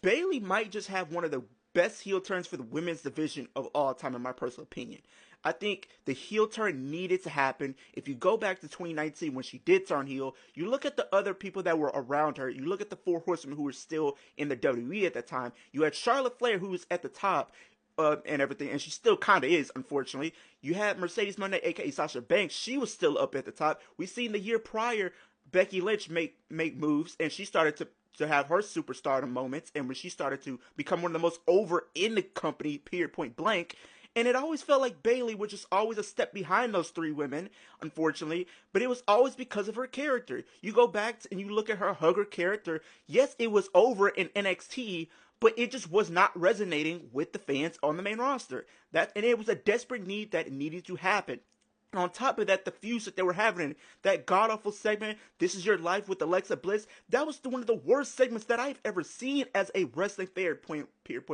Bayley might just have one of the best heel turns for the women's division of all time, in my personal opinion. I think the heel turn needed to happen. If you go back to 2019 when she did turn heel, you look at the other people that were around her. You look at the Four Horsemen who were still in the WWE at that time. You had Charlotte Flair who was at the top. And everything, and she still kind of is, unfortunately. You had Mercedes Monday, aka Sasha Banks. She was still up at the top. We seen the year prior Becky Lynch make moves, and she started to have her superstardom moments, and when she started to become one of the most over in the company, period, point blank. And it always felt like Bayley was just always a step behind those three women, unfortunately. But it was always because of her character. You go back and you look at her hugger character. Yes, it was over in NXT, but it just was not resonating with the fans on the main roster. And it was a desperate need that needed to happen. On top of that, the feuds that they were having, that god awful segment, "This Is Your Life" with Alexa Bliss, that was one of the worst segments that I've ever seen as a wrestling fan. Point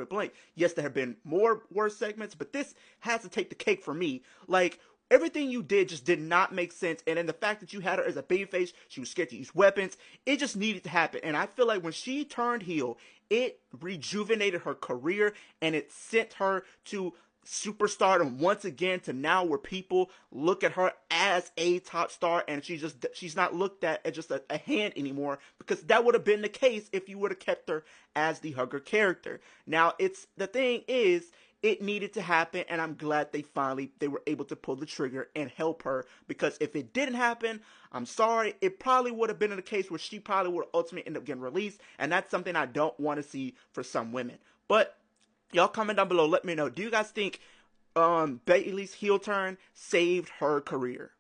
blank. Yes, there have been more worse segments, but this has to take the cake for me. Like, everything you did just did not make sense, and then the fact that you had her as a babyface, she was scared to use weapons, it just needed to happen. And I feel like when she turned heel, it rejuvenated her career, and it sent her to superstardom once again, to now where people look at her as a top star, and she's not looked at as just a hand anymore, because that would have been the case if you would have kept her as the hugger character. Now, the thing is, it needed to happen, and I'm glad they were able to pull the trigger and help her, because if it didn't happen, I'm sorry, it probably would have been in a case where she probably would ultimately end up getting released, and that's something I don't want to see for some women. But y'all comment down below, let me know, do you guys think Bayley's heel turn saved her career?